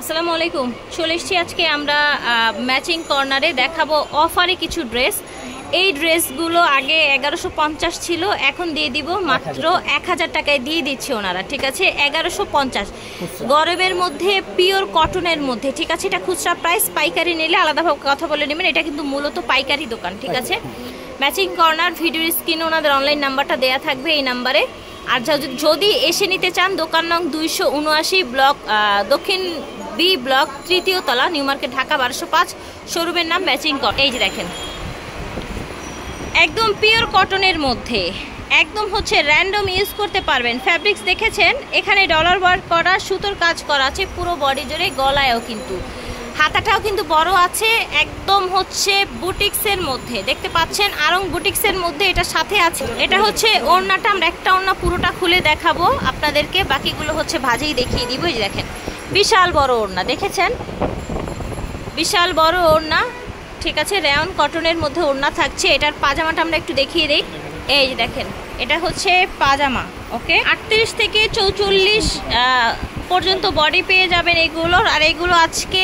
আসসালামু আলাইকুম। চলে এসেছি আজকে আমরা ম্যাচিং কর্নারে দেখাবো অফারে কিছু ড্রেস। এই ড্রেসগুলো আগে 1150 ছিল, এখন দিয়ে দিব মাত্র 1000 টাকায় দিয়ে দিচ্ছে ওনারা। ঠিক আছে, 1150 গরমের মধ্যে পিওর কটনের মধ্যে। ঠিক আছে, এটা খুচরা প্রাইস, পাইকারি নিলে আলাদাভাবে কথা বলে নেবেন। এটা কিন্তু মূলত পাইকারি দোকান। ঠিক আছে, ম্যাচিং কর্নার ভিডিওর স্ক্রিনে ওনাদের অনলাইন নাম্বারটা দেয়া থাকবে, এই নাম্বারে। আর যদি এসে নিতে চান, দোকান নং 279 ব্লক, দক্ষিণ বি ব্লক, 3য় তলা, নিউ মার্কেট, ঢাকা 1205। শোরুমের নাম ম্যাচিং কটন। এই যে দেখেন, একদম পিওর কটনের মধ্যে, একদম হচ্ছে র্যান্ডম ইউজ করতে পারবেন। ফ্যাব্রিক্স দেখেছেন, এখানে ডলার ওয়ার্ক করা, সুতোর কাজ করা আছে পুরো বডি জুড়ে, গলায়ও কিন্তু, হাতাটাও কিন্তু বড় আছে, একদম হচ্ছে বুটিক্সের মধ্যে দেখতে পাচ্ছেন, আরং বুটিক্সের মধ্যে এটার সাথে আছে। এটা হচ্ছে ওড়নাটা, আমরা একটা ওড়না পুরোটা খুলে দেখাবো আপনাদেরকে, বাকিগুলো হচ্ছে ভাজেই দেখিয়ে দিব। এই যে দেখেন, বিশাল বড় ওড়না, দেখেছেন, বিশাল বড় ওড়না। ঠিক আছে, রেয়ন কটনের মধ্যে ওড়না থাকছে। এটার পাজামাটা আমরা একটু দেখিয়ে দিই। এই যে দেখেন, এটা হচ্ছে পাজামা। ওকে, 38 থেকে 44 পর্যন্ত বডি পেয়ে যাবেন এগুলোর। আর এগুলো আজকে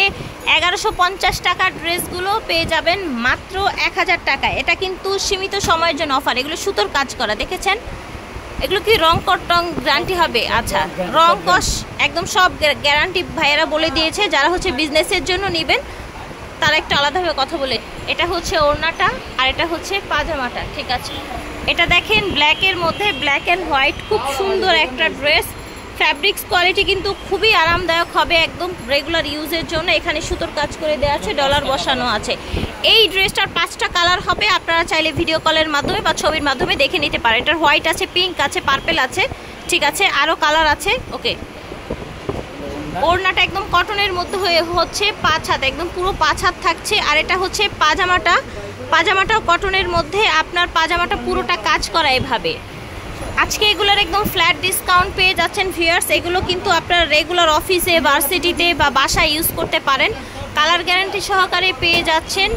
1150 টাকার ড্রেসগুলো পেয়ে যাবেন মাত্র 1000 টাকায়। এটা কিন্তু সীমিত সময়ের জন্য অফার। এগুলো সুতোর কাজ করা, দেখেছেন, এগুলো কি রং টং গ্যারান্টি হবে? আচ্ছা, রং কস একদম সব গ্যারান্টি ভাইয়েরা বলে দিয়েছে। যারা হচ্ছে বিজনেসের জন্য নেবেন তারা একটু আলাদাভাবে কথা বলে। এটা হচ্ছে ওড়নাটা, আর এটা হচ্ছে পাজামাটা। ঠিক আছে, এটা দেখেন ব্ল্যাকের মধ্যে, ব্ল্যাক অ্যান্ড হোয়াইট, খুব সুন্দর একটা ড্রেস। ফ্যাব্রিক্স কোয়ালিটি কিন্তু খুবই আরামদায়ক হবে, একদম রেগুলার ইউজের জন্য। এখানে সুতোর কাজ করে দেওয়া আছে, ডলার বসানো আছে। এই ড্রেসটার 5টা কালার হবে, আপনারা চাইলে ভিডিও কলের মাধ্যমে বা ছবির মাধ্যমে দেখে নিতে পারেন। এটার হোয়াইট আছে, পিঙ্ক আছে, পার্পেল আছে। ঠিক আছে, আরও কালার আছে। ওকে, ওড়নাটা একদম কটনের মধ্যে হচ্ছে 5 হাত, একদম পুরো 5 হাত থাকছে। আর এটা হচ্ছে পাজামাটা, পাজামাটাও কটনের মধ্যে, আপনার পাজামাটা পুরোটা কাজ করা এভাবে। আজকে এগুলোর একদম ফ্ল্যাট ডিসকাউন্ট পেয়ে যাচ্ছেন ভিউয়ার্স। এগুলো কিন্তু আপনার রেগুলার অফিসে, ভার্সিটিতে বা বাসায় ইউজ করতে পারেন। কালার গ্যারান্টি সহকারে পেয়ে যাচ্ছেন।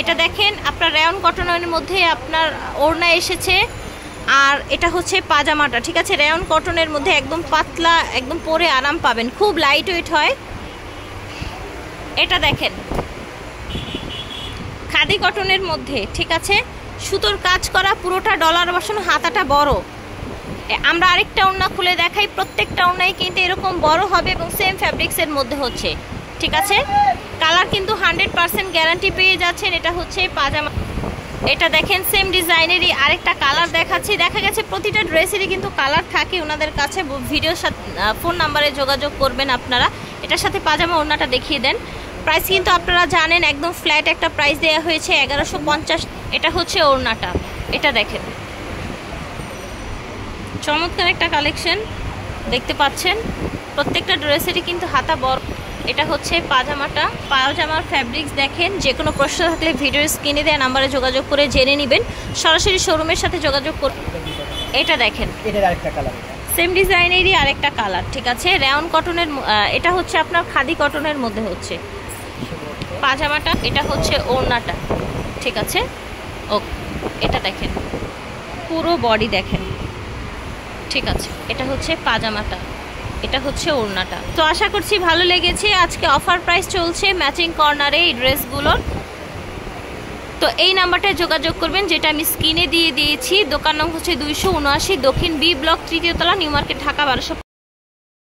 এটা দেখেন, আপনার রেয়ন কটনের মধ্যে আপনার ওড়না এসেছে, আর এটা হচ্ছে পাজামাটা। ঠিক আছে, রেয়ন কটনের মধ্যে একদম পাতলা, একদম পরে আরাম পাবেন, খুব লাইট ওয়েট হয়। এটা দেখেন, খাদি কটনের মধ্যে। ঠিক আছে, সুতোর কাজ করা, পুরোটা ডলার বসানো, হাতাটা বড়। আমরা আরেকটা ওড়না খুলে দেখাই, প্রত্যেকটা ওড়নাই কিন্তু এরকম বড় হবে এবং সেম ফ্যাব্রিক্সের মধ্যে হচ্ছে। ঠিক আছে, কালার কিন্তু 100% গ্যারান্টি পেয়ে যাচ্ছেন। এটা হচ্ছে পাজামা। এটা দেখেন, সেম ডিজাইনেরই আরেকটা কালার দেখাচ্ছি। দেখা গেছে প্রতিটা ড্রেসেরই কিন্তু কালার থাকে ওনাদের কাছে। ভিডিওর সাথে ফোন নাম্বারে যোগাযোগ করবেন আপনারা। এটার সাথে পাজামা ওড়নাটা দেখিয়ে দেন। প্রাইস কিন্তু আপনারা জানেন, একদম ফ্ল্যাট একটা প্রাইস দেওয়া হয়েছে, 1150। এটা হচ্ছে ওড়নাটা, এটা দেখেন, চমৎকার একটা কালেকশন দেখতে পাচ্ছেন। প্রত্যেকটা ড্রেসেরই কিন্তু হাতা বড়। এটা হচ্ছে পাজামাটা, পাজামার ফ্যাব্রিক্স দেখেন। যে কোনো প্রশ্ন থাকলে ভিডিওর স্ক্রিনে দেওয়া নাম্বারে যোগাযোগ করে জেনে নেবেন, সরাসরি শোরুমের সাথে যোগাযোগ করুন। এটা দেখেন, এটার আরেকটা কালার, সেম ডিজাইনেরই আরেকটা কালার। ঠিক আছে, রেয়ন কটনের, এটা হচ্ছে আপনার খাদি কটনের মধ্যে হচ্ছে পাজামাটা। এটা হচ্ছে ওড়নাটা। ঠিক আছে, ওকে, এটা দেখেন, পুরো বডি দেখেন। ঠিক আছে, এটা হচ্ছে পাজামাটা, এটা হচ্ছে ওড়নাটা। তো আশা করছি ভালো লেগেছে। আজকে অফার প্রাইস চলছে ম্যাচিং কর্নারে এই ড্রেসগুলোর। তো এই নাম্বারটায় যোগাযোগ করবেন, যেটা আমি স্ক্রিনে দিয়ে দিয়েছি। দোকান নং হচ্ছে 279, দক্ষিণ বি ব্লক, 3য় তলা, নিউ মার্কেট, ঢাকা 1205।